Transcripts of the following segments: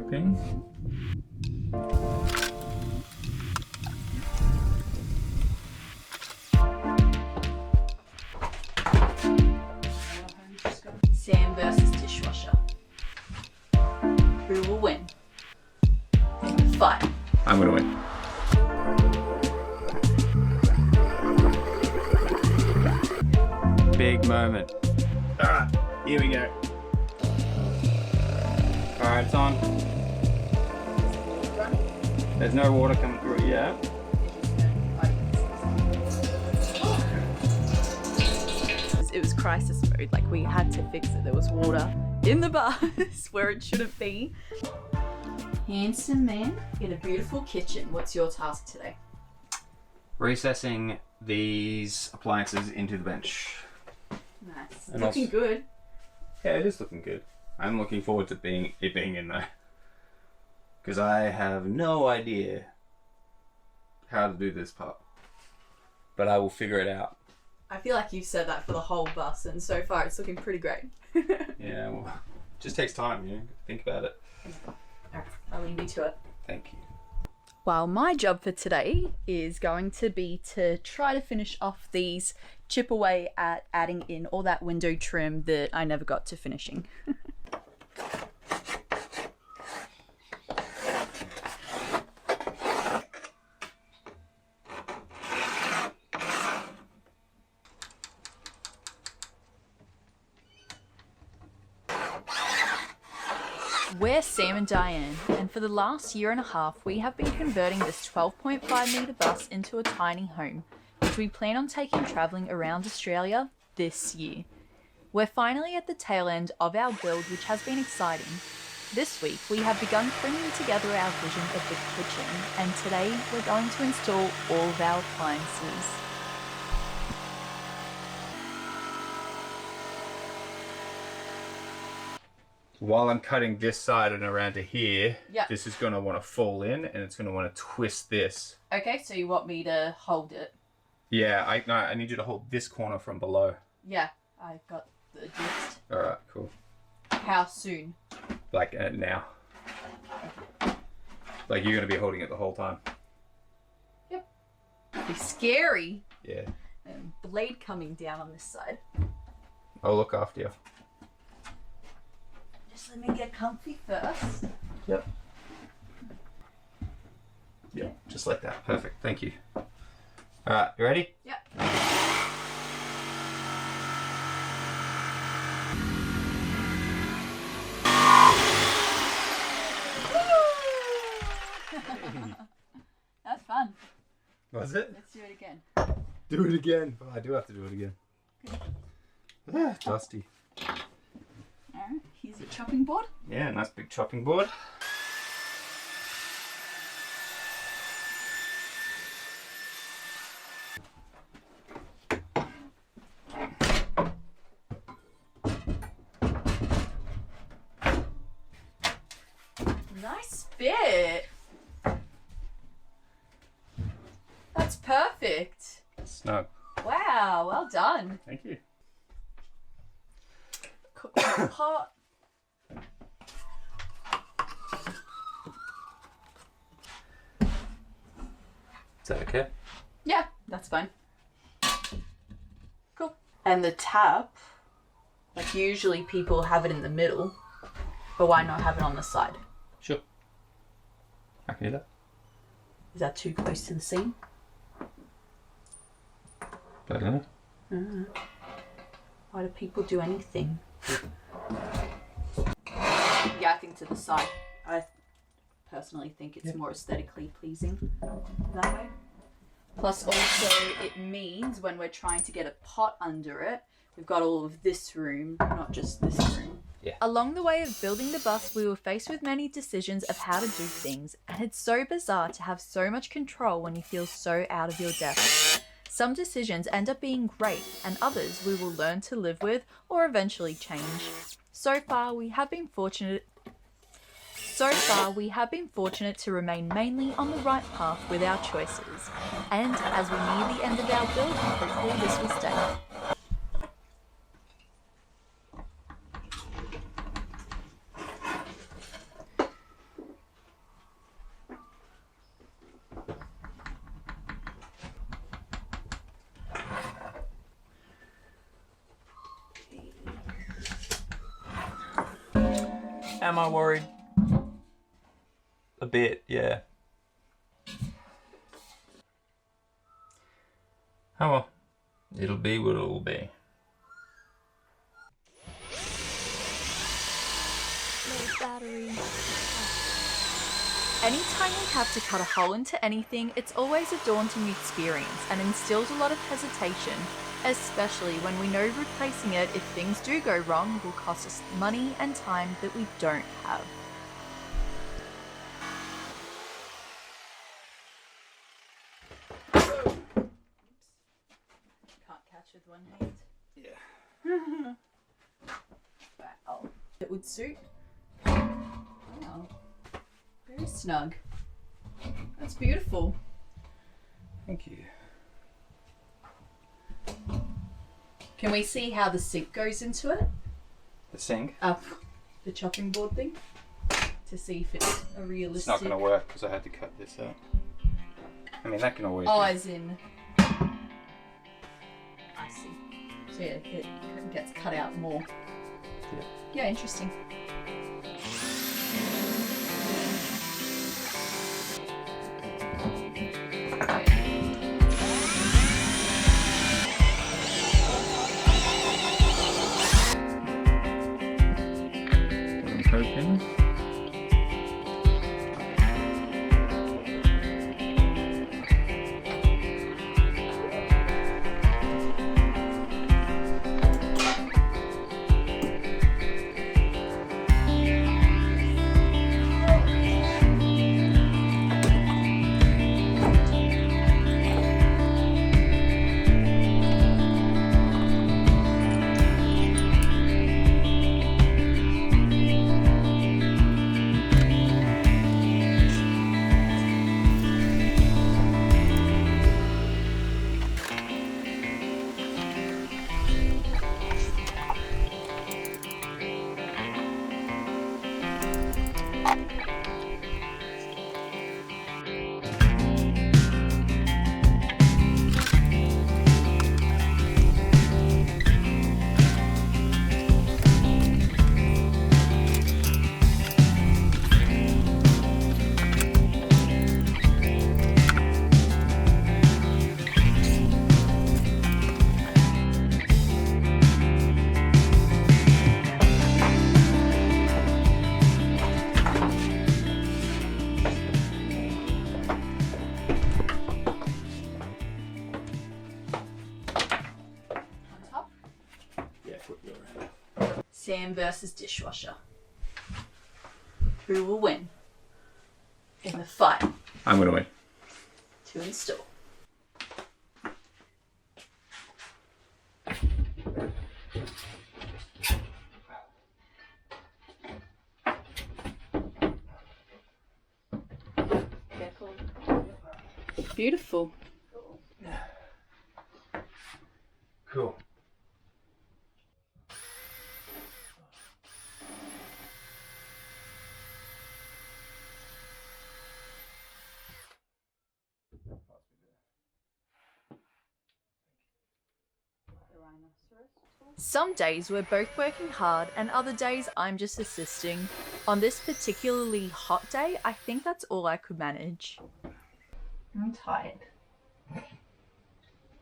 hoping. Sam versus dishwasher. Who will win? Fight. I'm gonna win. Big moment. Alright, here we go. Alright, it's on. There's no water coming through it yet. It was crisis mode, like we had to fix it. There was water in the bus where it shouldn't be. Handsome man in a beautiful kitchen. What's your task today? Recessing these appliances into the bench. Nice. And Looking also, good. yeah, it is looking good. I'm looking forward to being in there. Because I have no idea how to do this part. But I will figure it out. I feel like you've said that for the whole bus, and so far it's looking pretty great. Yeah, well, it just takes time, you know, think about it. Alright, I'll leave you to it. Thank you. Well, my job for today is going to be to try to finish off these, chip away at adding in all that window trim that I never got to finishing. We're Sam and Diane, and for the last year and a half we have been converting this 12.5 metre bus into a tiny home, which we plan on taking travelling around Australia this year. We're finally at the tail end of our build, which has been exciting. This week we have begun bringing together our vision of the kitchen, and today we're going to install all of our appliances. While I'm cutting this side and around to here, Yeah. this is going to want to fall in and it's going to want to twist this. Okay, so you want me to hold it? Yeah, I need you to hold this corner from below. Yeah, I got the gist. Alright, cool. How soon? Like now. Like you're going to be holding it the whole time. Yep. That'd be scary. Yeah. And blade coming down on this side. I'll look after you. Just let me get comfy first. Yep. Yep, just like that. Perfect. Thank you. Alright, you ready? Yep. That's fun. Was it? Let's do it again. Do it again. Oh, I do have to do it again. Ah, dusty. Alright, here's your chopping board. Yeah, nice big chopping board. Nice fit. That's perfect. Snug. Wow, well done. Thank you. Cook in the pot. Is that okay? Yeah, that's fine. Cool. And the tap, like usually people have it in the middle, but why not have it on the side? Sure. I can do that. Is that too close to the seam? I don't know. Why do people do anything? Yeah, I think to the side. I personally think it's more aesthetically pleasing that way. Plus also it means when we're trying to get a pot under it, we've got all of this room, not just this room. Yeah. Along the way of building the bus, we were faced with many decisions of how to do things, and it's so bizarre to have so much control when you feel so out of your depth. Some decisions end up being great, and others we will learn to live with or eventually change. So far, we have been fortunate to remain mainly on the right path with our choices. And as we near the end of our build, hopefully this will stay. am I worried? A bit, yeah. Oh well. It'll be what it'll be. Low battery. Anytime we have to cut a hole into anything, it's always a daunting experience and instills a lot of hesitation, especially when we know replacing it if things do go wrong will cost us money and time that we don't have. Can't catch with one hand. Yeah. Wow. It would suit. Oh. Very snug. That's beautiful. Thank you. Can we see how the sink goes into it? The sink? The chopping board thing? To see if it's a realistic... It's not going to work because I had to cut this out. I mean, that can always Oh, be. as in... I see. So yeah, it gets cut out more. Yeah, interesting. I'm hoping. Sam versus dishwasher. Who will win in the fight I'm going to win. to install? Careful. Beautiful. Cool. Some days we're both working hard and other days I'm just assisting. On this particularly hot day, I think that's all I could manage. I'm tired.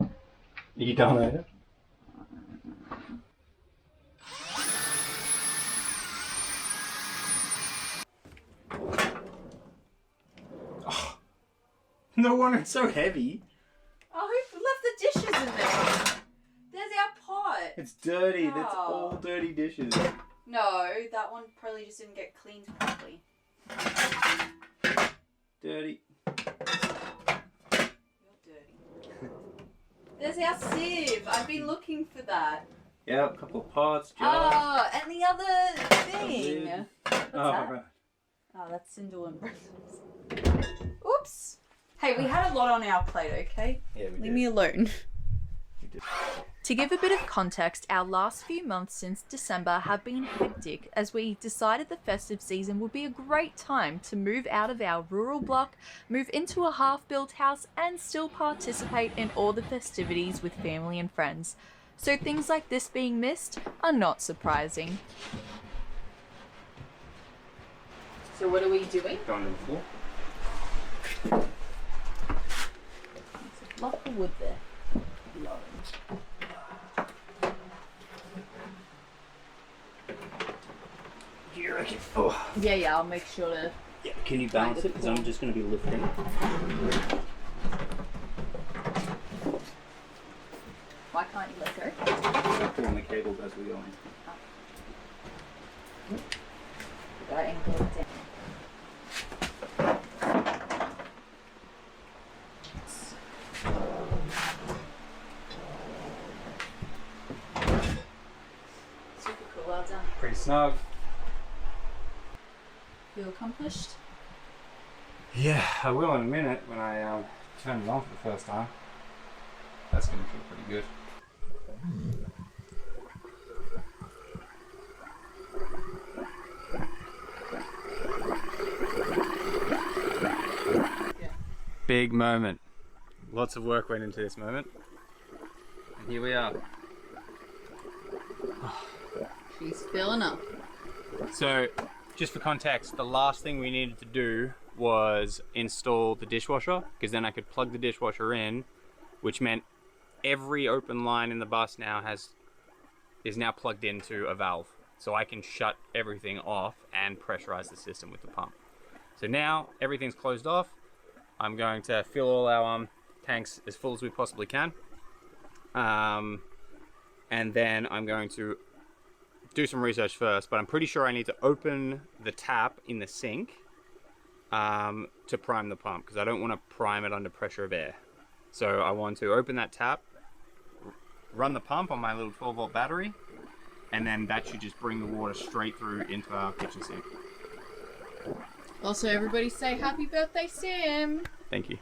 Are you done over? Oh, no wonder it's so heavy. Oh, who left the dishes in there? There's our pot. It's dirty. That's Oh. all dirty dishes. No, that one probably just didn't get cleaned properly. Dirty. You're dirty. There's our sieve. I've been looking for that. Yeah, a couple of pots, jars. Oh, and the other thing. Lid. What's Oh, that? right. Oh, that's Sindel and Brussels. Oops. Hey, we had a lot on our plate, okay? Yeah, we Leave did. me alone. We did. To give a bit of context, our last few months since December have been hectic as we decided the festive season would be a great time to move out of our rural block, move into a half-built house, and still participate in all the festivities with family and friends. So things like this being missed are not surprising. So what are we doing? Going to the floor. There's a block of wood there. Do you reckon? Oh. Yeah, I'll make sure to... Yeah, can you balance it? Because I'm just going to be lifting. Why can't you let go? I'm pulling the cables as we go in. Gotta angle it down. Super cool, well done. Pretty snug. Feel accomplished? Yeah, I will in a minute when I turn it on for the first time. That's going to feel pretty good. Big moment. Lots of work went into this moment. And here we are. She's filling up. So, just for context, the last thing we needed to do was install the dishwasher, because then I could plug the dishwasher in, which meant every open line in the bus now is now plugged into a valve. So I can shut everything off and pressurize the system with the pump. So now everything's closed off. I'm going to fill all our tanks as full as we possibly can. And then I'm going to do some research first, but I'm pretty sure I need to open the tap in the sink to prime the pump, because I don't want to prime it under pressure of air. So I want to open that tap, run the pump on my little 12-volt battery, and then that should just bring the water straight through into our kitchen sink. Also, everybody say happy birthday, Sam! Thank you.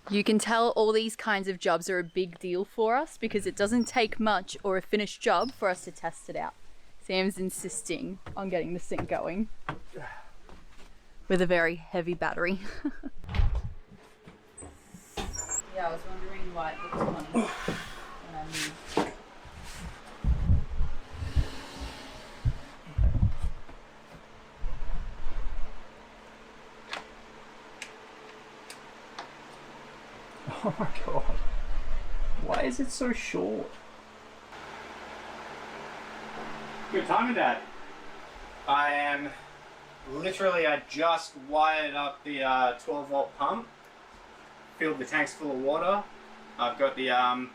You can tell all these kinds of jobs are a big deal for us because it doesn't take much or a finished job for us to test it out. Sam's insisting on getting the sink going with a very heavy battery. Yeah, I was wondering why it looked funny when I moved. Oh my god. Why is it so short? Good timing, Dad. I just wired up the 12-volt pump, filled the tanks full of water. I've got the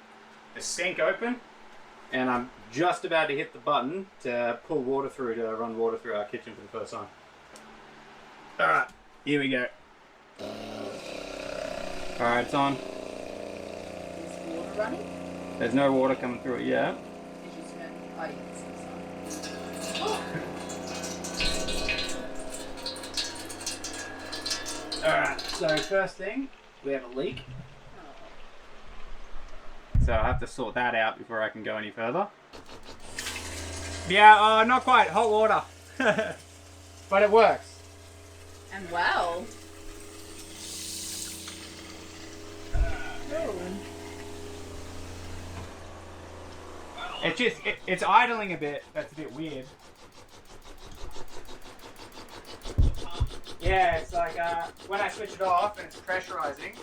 sink open, and I'm just about to hit the button to pull water through, to run water through our kitchen for the first time. Alright, here we go. Alright, it's on. Is water running? There's no water coming through it yet. Did you turn? Oh, yes, it's on. Alright, so first thing, we have a leak. So I have to sort that out before I can go any further. Yeah, not quite, hot water. But it works. And wow. It's idling a bit. That's a bit weird. Yeah, it's like when I switch it off and it's pressurizing.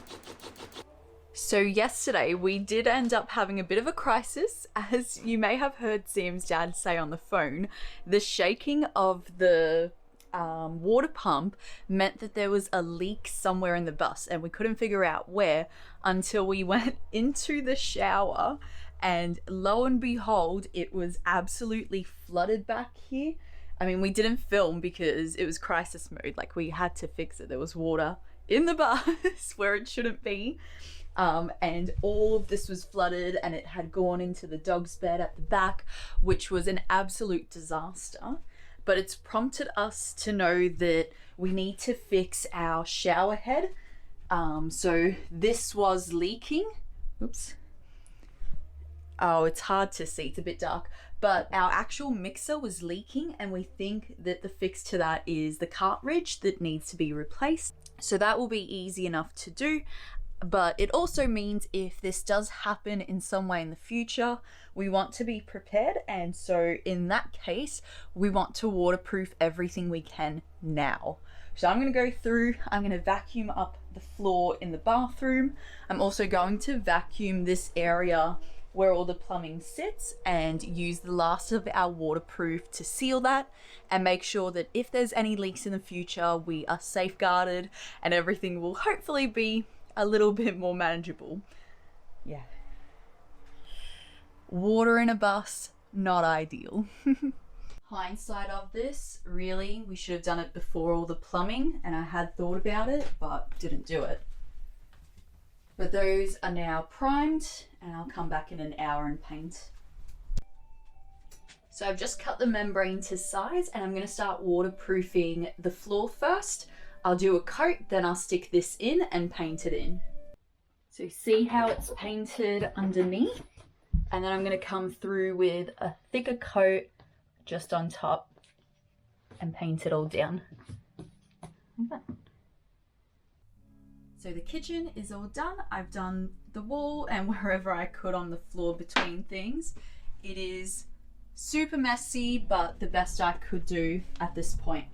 So yesterday we did end up having a bit of a crisis, as you may have heard Sam's dad say on the phone. The shaking of the water pump meant that there was a leak somewhere in the bus, and we couldn't figure out where until we went into the shower, and lo and behold, it was absolutely flooded back here. I mean, we didn't film because it was crisis mode, like we had to fix it. There was water in the bus where it shouldn't be. And all of this was flooded, and it had gone into the dog's bed at the back, which was an absolute disaster. But it's prompted us to know that we need to fix our shower head. So this was leaking. Oops. Oh, it's hard to see, it's a bit dark. But our actual mixer was leaking, and we think that the fix to that is the cartridge that needs to be replaced. So that will be easy enough to do. But it also means if this does happen in some way in the future, we want to be prepared. And so in that case, we want to waterproof everything we can now. So I'm going to go through, I'm going to vacuum up the floor in the bathroom. I'm also going to vacuum this area where all the plumbing sits and use the last of our waterproof to seal that and make sure that if there's any leaks in the future, we are safeguarded and everything will hopefully be a little bit more manageable. Yeah. Water in a bus, not ideal. Hindsight of this, really, we should have done it before all the plumbing, and I had thought about it, but didn't do it. But those are now primed, and I'll come back in an hour and paint. So I've just cut the membrane to size, and I'm going to start waterproofing the floor first. I'll do a coat, then I'll stick this in and paint it in. So see how it's painted underneath? And then I'm going to come through with a thicker coat just on top and paint it all down. Okay. So the kitchen is all done. I've done the wall and wherever I could on the floor between things. It is super messy, but the best I could do at this point.